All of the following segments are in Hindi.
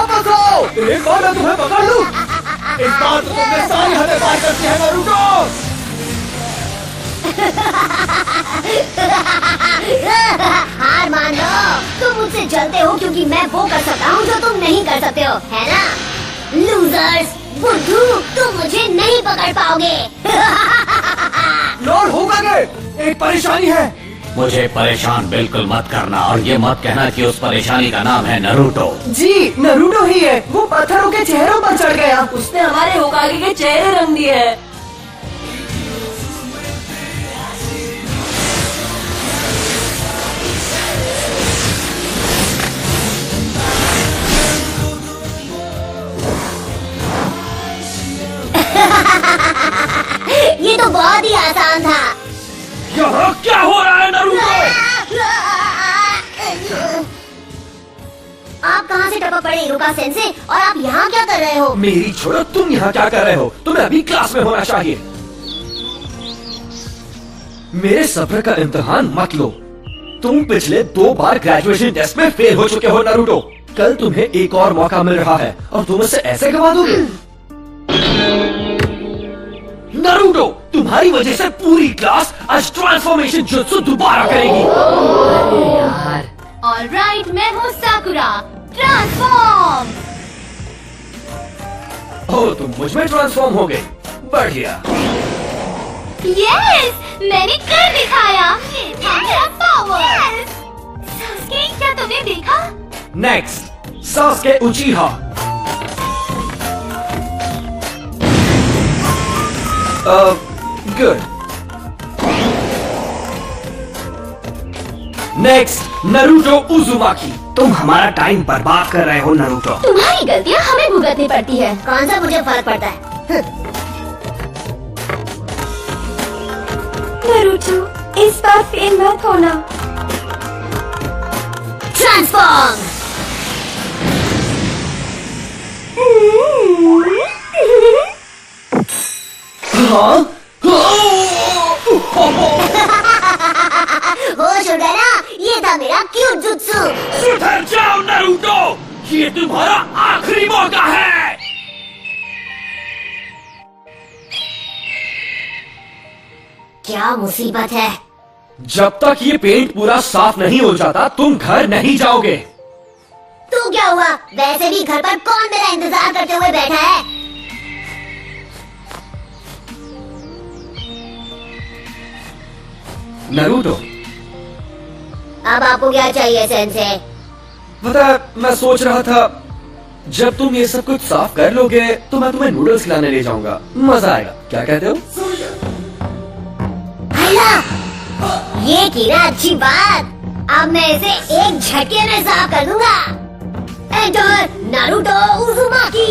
वापस आओ। एक बार मैं तुम्हें पकड़ लूं। इस बार तो तुमने सारी हदें पार कर दी है नारुतो। हार मान लो, तुम मुझसे जलते हो क्योंकि मैं वो कर सकता हूँ जो तुम नहीं कर सकते हो, है ना? लूजर्स, बुद्धू, तुम मुझे नहीं पकड़ पाओगे। लॉर्ड होकागे, एक परेशानी है। मुझे परेशान बिल्कुल मत करना और ये मत कहना कि उस परेशानी का नाम है नारुतो। जी नारुतो ही है, वो पत्थरों के चेहरों पर चढ़ गया। उसने हमारे होकागे के चेहरे रंग दिए हैं। ये तो बहुत ही आसान था। यहाँ क्या हो रहा है नारुतो? आप कहाँ से टपक पड़े इरुका सेंसे, और आप यहाँ क्या कर रहे हो? मेरी छोड़ो, तुम यहाँ क्या कर रहे हो? तुम्हें अभी क्लास में होना चाहिए। मेरे सब्र का इम्तिहान मत लो। तुम पिछले 2 बार ग्रेजुएशन टेस्ट में फेल हो चुके हो नारुतो। कल तुम्हें एक और मौका मिल रहा है और तुम इसे ऐसे गवा दोगे? नारुतो, तुम्हारी वजह से पूरी क्लास आज ट्रांसफॉर्मेशन जुत्सु दोबारा करेगी। ऑलराइट, मैं हूँ साकुरा। ट्रांसफॉर्म। ओह, तुम मुझ में ट्रांसफॉर्म हो गई। बढ़िया। यस, मैंने कर दिखाया। ये था मेरा पावर। सास्के, क्या तुमने देखा? Next, Sasuke उचिहा। Good. Next, Naruto उजुमाकी। तुम हमारा टाइम बर्बाद कर रहे हो नारुतो। तुम्हारी गलतियाँ हमें भुगतनी पड़ती है। कौन सा मुझे फर्क पड़ता है? नारुतो, इस बार फेल मत होना। ट्रांसफॉर्म। हाँ? होश उड़ गया ना? ये था मेरा क्यूट जुत्सु। सुधर जाओ नारुतो, ये तुम्हारा आखिरी मौका है। क्या मुसीबत है? जब तक ये पेंट पूरा साफ नहीं हो जाता तुम घर नहीं जाओगे। तू क्या हुआ? वैसे भी घर पर कौन मेरा इंतजार करते हुए बैठा है? नारुतो, अब आपको क्या चाहिए सेंसे? पता है, मैं सोच रहा था जब तुम ये सब कुछ साफ कर लोगे तो मैं तुम्हें नूडल्स खिलाने ले जाऊंगा। मजा आएगा, क्या कहते हो? भैया, ये की ना अच्छी बात। अब मैं इसे एक झटके में साफ कर दूंगा। Enter Naruto उजुमाकी।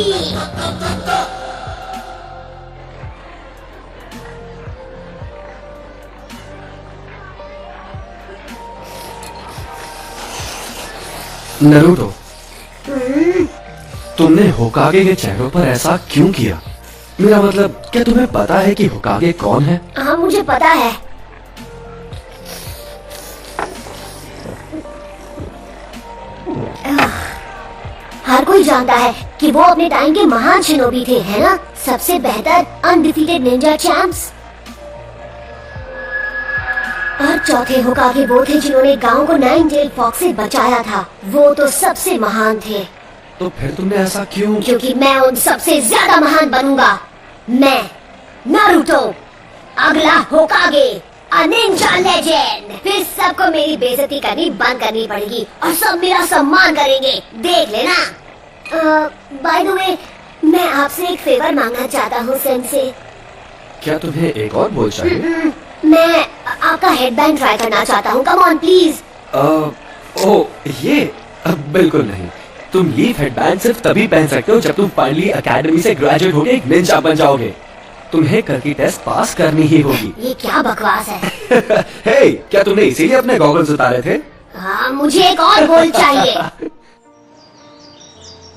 नारुतो, तुमने होकागे के चेहरों पर ऐसा क्यों किया? मेरा मतलब, क्या तुम्हें पता है कि होकागे कौन है? हाँ, मुझे पता है। हर कोई जानता है कि वो अपने टाइम के महान शिनोबी थे, है ना? सबसे बेहतर अनडिफीटेड निंजा चैंप्स। और चौथे होकागे वो थे जिन्होंने गांव को नाइन टेल फॉक्स से बचाया था। वो तो सबसे महान थे। तो फिर तुमने ऐसा क्यों? क्योंकि मैं उन सबसे ज्यादा महान बनूंगा। मैं नारुतो, अगला होकागे, अ निंजा लेजेंड। फिर सबको मेरी बेइज्जती करनी बंद करनी पड़ेगी और सब मेरा सम्मान करेंगे। देख लेना। बाय द वे, मैं आपसे एक फेवर मांगना चाहता हूँ सेंसे। क्या तुम्हें एक और बोल चाहिए? मैं आपका हेडबैंड ट्राई करना चाहता हूँ। Come on please. ये बिल्कुल नहीं। तुम लीफ हेडबैंड सिर्फ तभी पहन सकते हो जब तुम फाइनली एकेडमी से ग्रेजुएट होके एक निंजा बन जाओगे। तुम्हें कल की टेस्ट पास करनी ही होगी। ये क्या बकवास है? हे, क्या तुमने इसीलिए अपने गॉगल्स उतारे थे? हाँ, मुझे एक और गोल चाहिए।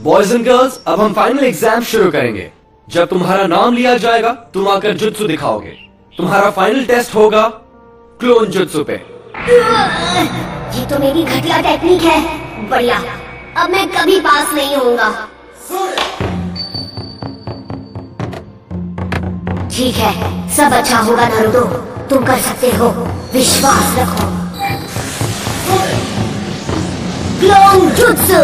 बॉयज एंड गर्ल्स, अब हम फाइनल एग्जाम शुरू करेंगे। जब तुम्हारा नाम लिया जाएगा तुम आकर जुत्सु दिखाओगे। तुम्हारा फाइनल टेस्ट होगा क्लोन जुत्सु पे। ये तो मेरी घटिया टेक्निक है। बढ़िया, अब मैं कभी पास नहीं होऊंगा। ठीक है, सब अच्छा होगा नारुतो, तुम कर सकते हो, विश्वास रखो। क्लोन जुत्सु।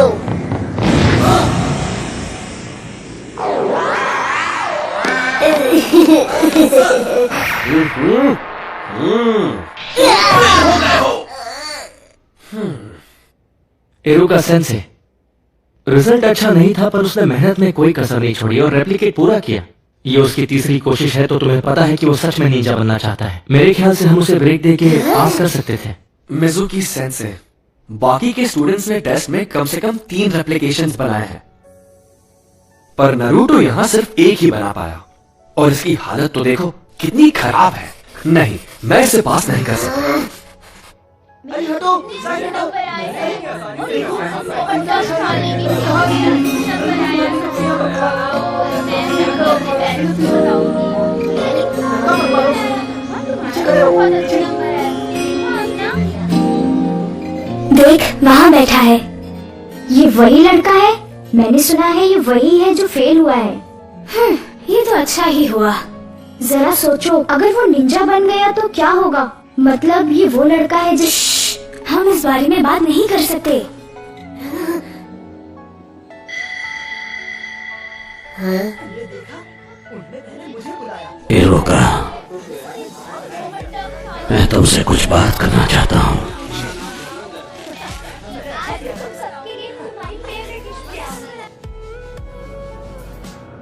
इरुका सेंसे, रिजल्ट अच्छा नहीं था पर उसने मेहनत में कोई कसर नहीं छोड़ी और रेप्लिकेट पूरा किया। ये उसकी तीसरी कोशिश है, तो तुम्हें पता है कि वो सच में निंजा बनना चाहता है। मेरे ख्याल से हम उसे ब्रेक दे के पास कर सकते थे। मिजुकी सेंसे, बाकी के स्टूडेंट्स ने टेस्ट में कम से कम 3 रेप्लिकेशंस बनाए हैं, पर नारुतो यहां सिर्फ एक ही बना पाया, और इसकी हालत तो देखो कितनी खराब है। नहीं, मैं इसे पास नहीं कर सकता। देख, वहाँ बैठा है। ये वही लड़का है? मैंने सुना है ये वही है जो फेल हुआ है। ये तो अच्छा ही हुआ। जरा सोचो, अगर वो निंजा बन गया तो क्या होगा? मतलब ये वो लड़का है हम इस बारे में बात नहीं कर सकते। इरुका, मैं तुमसे कुछ बात करना चाहता हूँ।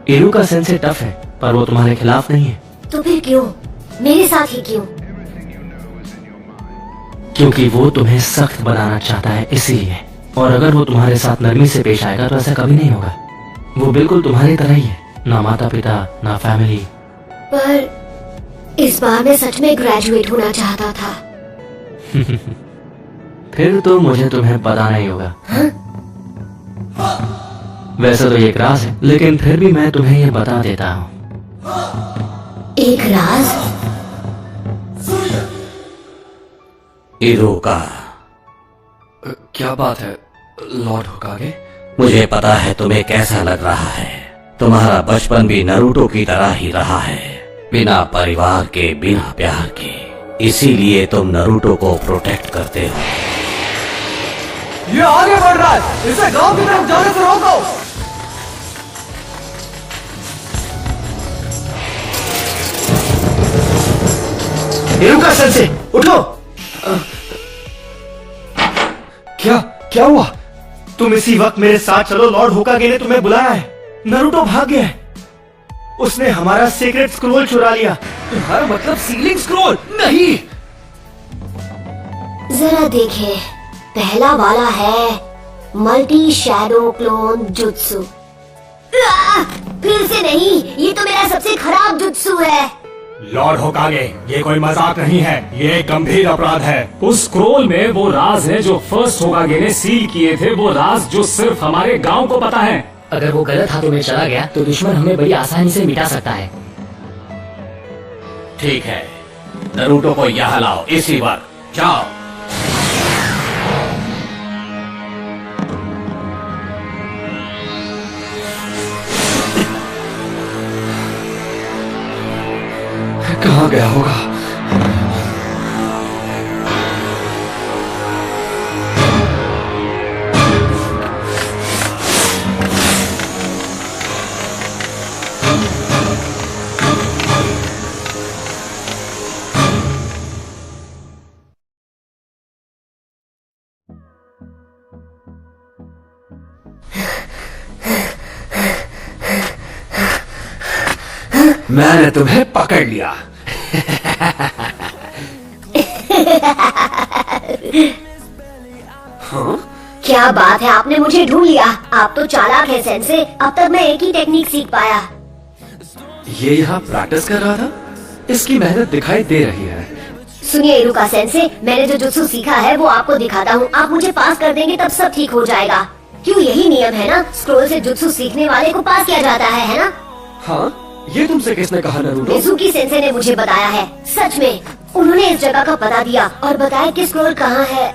इरुका सेंसे टफ है, पर वो तुम्हारे खिलाफ नहीं है। तो फिर क्यों? मेरे साथ ही क्यों? क्योंकि वो तुम्हें सख्त बनाना चाहता है, इसीलिए। और अगर वो तुम्हारे साथ नरमी से पेश आएगा तो ऐसा कभी नहीं होगा। वो बिल्कुल तुम्हारी तरह ही है, ना माता पिता ना फैमिली। पर इस बार मैं सच में ग्रेजुएट होना चाहता था। फिर तो मुझे तुम्हें बताना ही होगा। वैसे तो ये एक राज है, लेकिन फिर भी मैं तुम्हें ये बता देता हूँ। एक राज? इरुका, क्या बात है लॉर्ड होकागे? मुझे पता है तुम्हें कैसा लग रहा है। तुम्हारा बचपन भी नारुतो की तरह ही रहा है, बिना परिवार के, बिना प्यार के। इसीलिए तुम नारुतो को प्रोटेक्ट करते हो। ये आगे बढ़ रहा है, इसे गांव की तरफ जाने से रोको। इरुका सेंसे, उठो। क्या हुआ? तुम इसी वक्त मेरे साथ चलो, लॉर्ड होकागे ने तुम्हें बुलाया है। नारुतो भाग गया है, उसने हमारा सीक्रेट स्क्रोल चुरा लिया। तुम्हारा मतलब सीलिंग स्क्रोल? नहीं। जरा देखे, पहला वाला है मल्टी शैडो क्लोन जुत्सु। फिर से नहीं, ये तो मेरा सबसे खराब जुत्सु है। लॉर्ड होकागे, ये कोई मजाक नहीं है, ये एक गंभीर अपराध है। उस स्क्रोल में वो राज है जो फर्स्ट होकागे ने सील किए थे, वो राज जो सिर्फ हमारे गांव को पता है। अगर वो गलत हाथों में चला गया तो दुश्मन हमें बड़ी आसानी से मिटा सकता है। ठीक है, नारुतो को यहाँ लाओ इसी वक्त, जाओ। कहाँ गया होगा? मैंने तुम्हें पकड़ लिया। हाँ? क्या बात है, आपने मुझे ढूंढ लिया। आप तो चालाक है सेंसे, अब तक मैं एक ही टेक्निक सीख पाया। ये यहाँ प्रैक्टिस कर रहा था? इसकी मेहनत दिखाई दे रही है। सुनिए इरुका सेंसे, मैंने जो जुत्सु सीखा है वो आपको दिखाता हूँ। आप मुझे पास कर देंगे तब सब ठीक हो जाएगा। क्यों, यही नियम है ना? स्क्रोल से जुत्सु सीखने वाले को पास किया जाता है ना? हाँ, ये तुमसे किसने कहा नारुतो? मिजुकी सेंसे ने मुझे बताया है। सच में, उन्होंने इस जगह का पता दिया और बताया कि स्क्रोल कहाँ है।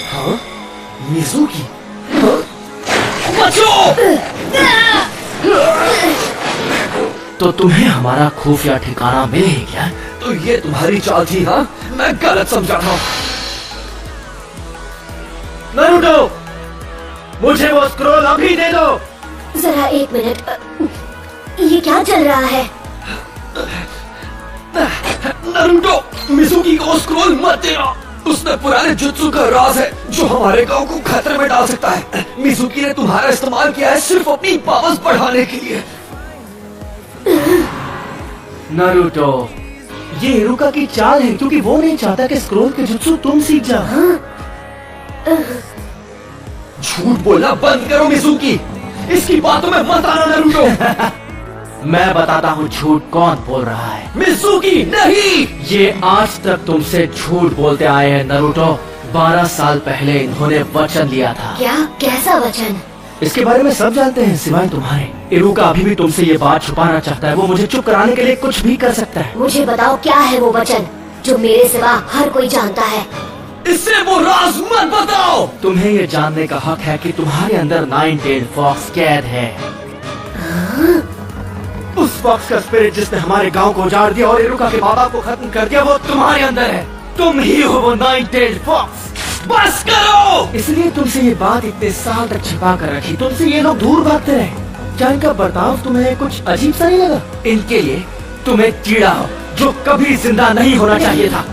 हाँ? मिज़ुकी, बचो! तो तुम्हें हमारा खुफिया ठिकाना मिले ही क्या? तो ये तुम्हारी चाल थी, हाँ? मैं गलत समझा था। नारुतो, मुझे वो स्क्रॉल अभी दे दो। जरा एक मिनट, ये क्या चल रहा है? नारुतो, मिज़ुकी को स्क्रॉल मत देना। उसमें पुराने जुत्सु का राज है जो हमारे गांव को खतरे में डाल सकता है। मिज़ुकी ने तुम्हारा इस्तेमाल किया है सिर्फ अपनी पावर्स बढ़ाने के लिए। नारुतो, ये इरुका की चाल है क्योंकि वो नहीं चाहता कि स्क्रोल के जुत्सु तुम सीख जाओ। झूठ बोलना बंद करो मिज़ुकी। इसकी बातों में मत आना नारुतो। मैं बताता हूँ झूठ कौन बोल रहा है। मिज़ुकी नहीं। ये आज तक तुमसे झूठ बोलते आए हैं नारुतो। 12 साल पहले इन्होंने वचन लिया था। क्या? कैसा वचन? इसके बारे में सब जानते हैं सिवाय तुम्हारे। इरुका अभी भी तुमसे ये बात छुपाना चाहता है। वो मुझे चुप कराने के लिए कुछ भी कर सकता है। मुझे बताओ क्या है वो वचन जो मेरे सिवा हर कोई जानता है। इससे वो राज मत बताओ। तुम्हें ये जानने का हक है कि तुम्हारे अंदर 9-tailed फॉक्स कैद है। उस फॉक्स का स्पिरिट जिसने हमारे गांव को उजाड़ दिया और इरुका के बाबा को खत्म कर दिया, वो तुम्हारे अंदर है। तुम ही हो वो 9-tailed फॉक्स। बस करो। इसलिए तुमसे ये बात इतने साल तक छिपा कर रखी। तुमसे ये लोग दूर भागते रहे। क्या इनका बर्ताव तुम्हें कुछ अजीब सा नहीं लगा? इनके लिए तुम एक कीड़ा हो जो कभी जिंदा नहीं होना चाहिए था।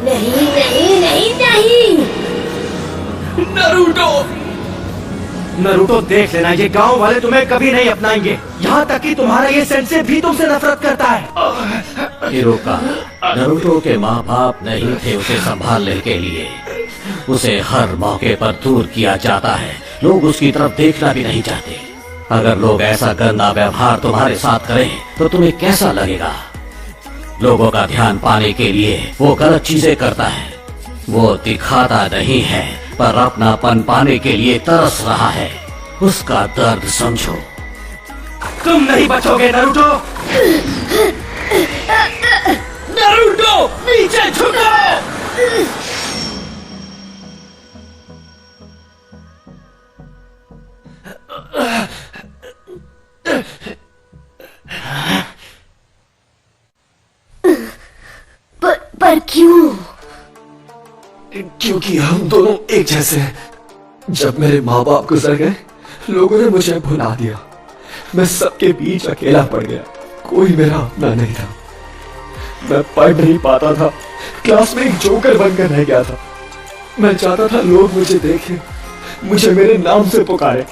नहीं नहीं नहीं नहीं। नारुतो, नारुतो देख लेना, ये गांव वाले तुम्हें कभी नहीं अपनाएंगे। यहाँ तक कि तुम्हारा ये सेंसे भी तुमसे नफरत करता है। इरुका, नारुतो के माँ बाप नहीं थे उसे संभालने के लिए। उसे हर मौके पर दूर किया जाता है। लोग उसकी तरफ देखना भी नहीं चाहते। अगर लोग ऐसा गंदा व्यवहार तुम्हारे साथ करें तो तुम्हें कैसा लगेगा? लोगों का ध्यान पाने के लिए वो गलत चीजें करता है। वो दिखाता नहीं है पर अपनापन पाने के लिए तरस रहा है। उसका दर्द समझो। तुम नहीं बचोगे नारुतो। नारुतो, नीचे झुको। पर क्यों? क्योंकि हम दोनों एक जैसे हैं। जब मेरे माँ बाप गुजर गए, लोगों ने मुझे भुला दिया। मैं सबके बीच अकेला पड़ गया। कोई मेरा अपना नहीं था। मैं पढ़ नहीं पाता था। क्लास में एक जोकर बनकर रह गया था। मैं चाहता था लोग मुझे देखें, मुझे मेरे नाम से पुकारे।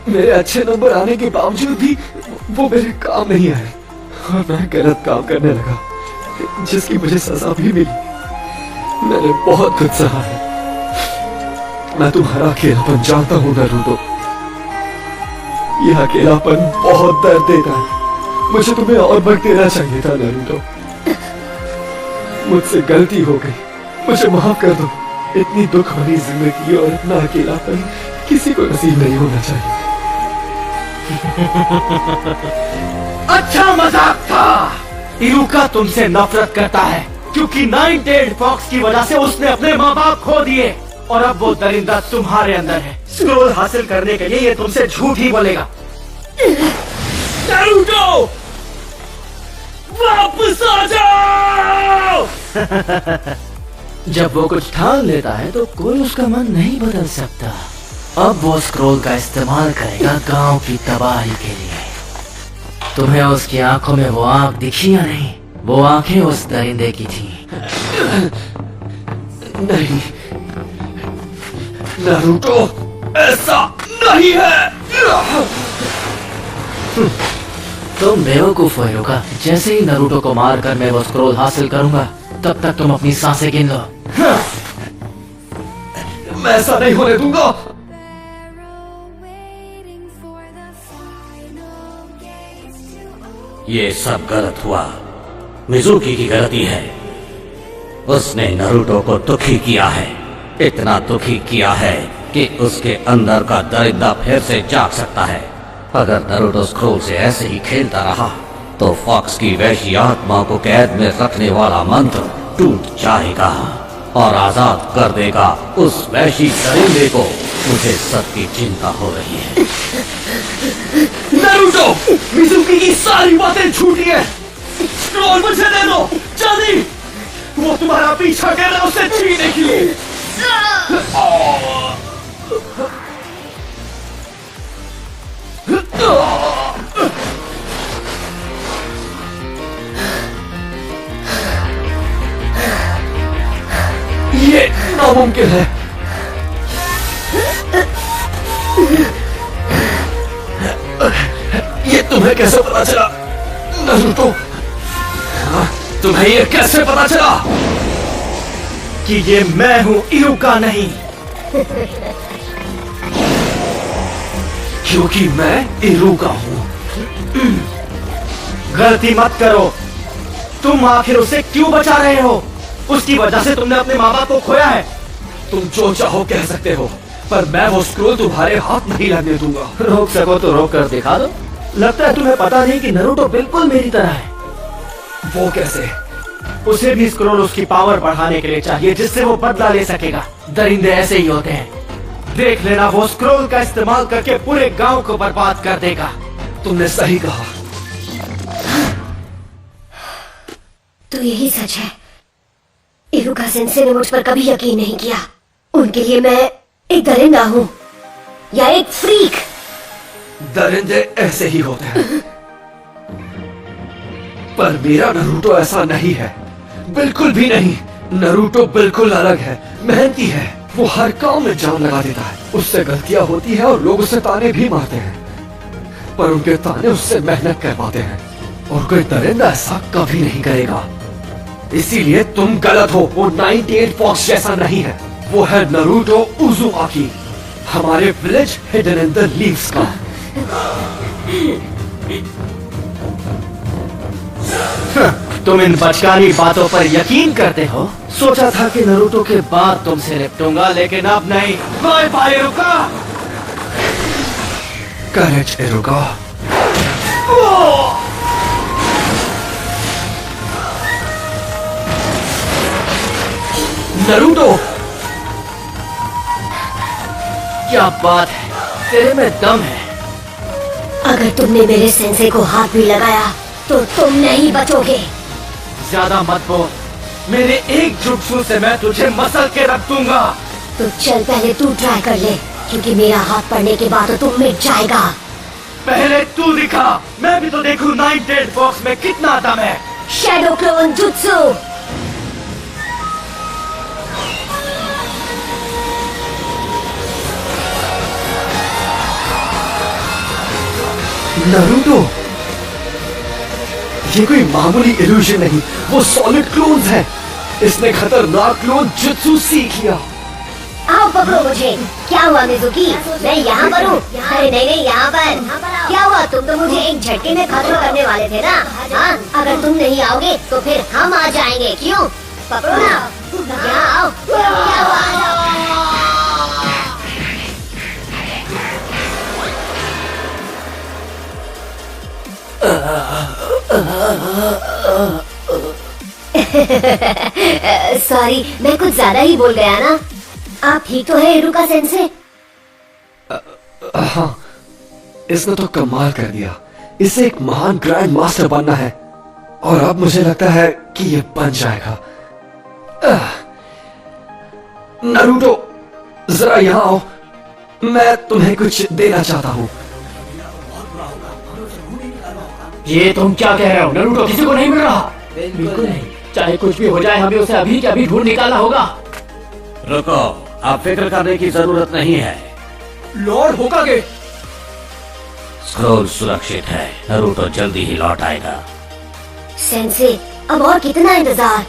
मेरे अच्छे नंबर आने के बावजूद भी वो मेरे काम नहीं आए और मैं गलत काम करने लगा, जिसकी मुझे सजा भी मिली। मैंने बहुत कुछ सहा है। मैं तुम्हारा अकेलापन जानता हूँ नारुतो। यह अकेलापन बहुत दर्द देता है। मुझे तुम्हें और वक्त देना चाहिए था नारुतो। मुझसे गलती हो गई, मुझे माफ कर दो। इतनी दुख भरी जिंदगी और इतना अकेलापन किसी को नसीब नहीं होना चाहिए। अच्छा मजाक था। इरुका तुमसे नफरत करता है क्योंकि 9-tailed फॉक्स की वजह से उसने अपने माँ बाप खो दिए और अब वो दरिंदा तुम्हारे अंदर है। स्क्रोल हासिल करने के लिए ये तुमसे झूठ ही बोलेगा। नारुतो, वापस आ जाओ। जब वो कुछ ठान लेता है तो कोई उसका मन नहीं बदल सकता। अब वो स्क्रोल का इस्तेमाल करेगा गांव की तबाही के लिए। तुम्हें उसकी आंखों में वो आंख दिखी या नहीं? वो आंखें उस दरिंदे की थी। नहीं नारुतो, ऐसा नहीं है। तुम बेवकूफ हो इरुका। जैसे ही नारुतो को मारकर मैं वो स्क्रोल हासिल करूंगा, तब तक तुम अपनी सांसें गिन लो। मैं ऐसा नहीं होने दूंगा। ये सब गलत हुआ। मिज़ुकी की गलती है। उसने नारुतो को दुखी किया है। इतना दुखी किया है कि उसके अंदर का दरिंदा फिर से जाग सकता है। अगर नारुतो स्क्रोल से ऐसे ही खेलता रहा तो फॉक्स की वैसी आत्मा को कैद में रखने वाला मंत्र टूट जाएगा। और आजाद कर देगा उस वैशी दरिंदे को। मुझे सबकी चिंता हो रही है। नारुतो, मिजुकी की सारी बातें झूठी है। स्क्रॉल मुझे दे दो, जल्दी। वो तुम्हारा पीछा कर रहा है उसे छीनने के लिए। ये नामुमकिन है। ये तुम्हें कैसे पता चला नारुतो? तुम्हें ये कैसे पता चला कि ये मैं हूं, इरुका नहीं? क्योंकि मैं इरुका हूं। गलती मत करो। तुम आखिर उसे क्यों बचा रहे हो? उसकी वजह से तुमने अपने माँ बाप को खोया है। तुम जो चाहो कह सकते हो, पर मैं वो स्क्रोल तुम्हारे हाथ नहीं लगने दूंगा। रोक सको तो रोक कर दिखा दो। लगता है तुम्हें पता नहीं कि नारुतो बिल्कुल मेरी तरह है। वो कैसे? उसे भी स्क्रोल उसकी पावर बढ़ाने के लिए चाहिए, जिससे वो बदला ले सकेगा। दरिंदे ऐसे ही होते हैं। देख लेना, वो स्क्रोल का इस्तेमाल करके पूरे गांव को बर्बाद कर देगा। तुमने सही कहा। तो यही सच है। इरुका सेंसे ने मुझ पर कभी यकीन नहीं किया। उनके लिए मैं एक दरिंदा हूँ या एक फ्रीक। दरिंदे ऐसे ही होते हैं। पर मेरा नारुतो ऐसा नहीं है, बिल्कुल भी नहीं। नारुतो बिल्कुल अलग है, मेहनती है। वो हर काम में जान लगा देता है। उससे गलतियां होती है और लोग उसे ताने भी मारते हैं, पर उनके ताने उससे मेहनत करवाते हैं। और कोई दरिंदा ऐसा कभी नहीं करेगा। इसीलिए तुम गलत हो। वो 98 फॉक्स जैसा नहीं है। वो है नारुतो उज़ुमाकी, हमारे village hidden in the leaves का। तुम इन बचकानी बातों पर यकीन करते हो? सोचा था कि नारुतो के बाद तुमसे निपटूंगा, लेकिन अब नहीं। Bye bye Iruka. Courage Iruka. Naruto, क्या बात है, तेरे में दम है। अगर तुमने मेरे सेंसे को हाथ भी लगाया तो तुम नहीं बचोगे। ज्यादा मत बोल। मेरे एक जुट्सु से मैं तुझे मसल के रख दूंगा। तो चल पहले तू ट्राई कर ले, क्योंकि मेरा हाथ पड़ने के बाद तो तुम मिट जाएगा। पहले तू दिखा, मैं भी तो देखूं 98 बॉक्स में कितना दम है। Shadow clone jutsu. नारुतो, ये कोई मामूली इल्यूजन नहीं, वो सॉलिड क्लोन्स हैं। इसने खतरनाक क्लोन जुत्सु सीख लिया। आओ पकड़ो मुझे। क्या हुआ मिजुकी? मैं यहाँ पर हूँ। अरे नहीं नहीं, यहाँ पर क्या हुआ? तुम तो मुझे एक झटके में खत्म करने वाले थे ना? हाँ, अगर तुम नहीं आओगे तो फिर हम आ जाएंगे। क्यों? पकड़ो ना, यहाँ आओ। क्या हुआ? सॉरी, मैं कुछ ज्यादा ही बोल गया ना। आप ठीक तो है इरुका सेंसे? हाँ, इसने तो कमाल कर दिया। इसे एक महान ग्रैंड मास्टर बनना है, और अब मुझे लगता है कि ये बन जाएगा। नारुतो, जरा यहाँ आओ। मैं तुम्हें कुछ देना चाहता हूँ। ये तुम क्या कह रहे हो? नारुतो किसी को नहीं मिल रहा। बिल्कुल नहीं, चाहे कुछ भी हो जाए, हमें उसे अभी के अभी ढूंढ निकालना होगा। रुको, आप फिक्र करने की जरूरत नहीं है। लॉर्ड होकागे, स्क्रोल सुरक्षित है। नारुतो जल्दी ही लौट आएगा। सेंसे, अब और कितना इंतजार?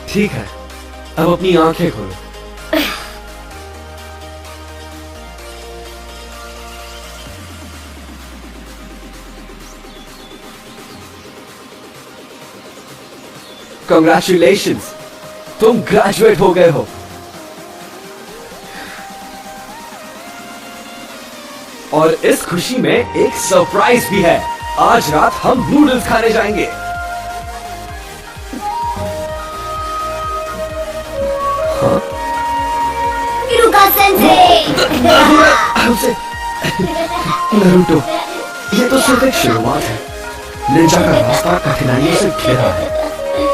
ठीक है, अब अपनी आंखें खोलो। Congratulations, तुम ग्रेजुएट हो गए हो। और इस खुशी में एक सरप्राइज भी है। आज रात हम नूडल्स खाने जाएंगे। इरुका सेंसे। नरूटो, ये तो सिर्फ एक शुरुआत है। निंजा का रास्ता कठिनाइयों से घिरा है,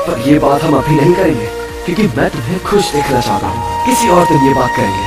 पर ये बात हम अभी नहीं करेंगे क्योंकि मैं तुम्हें खुश देखना चाहता हूँ। किसी और दिन ये बात करेंगे।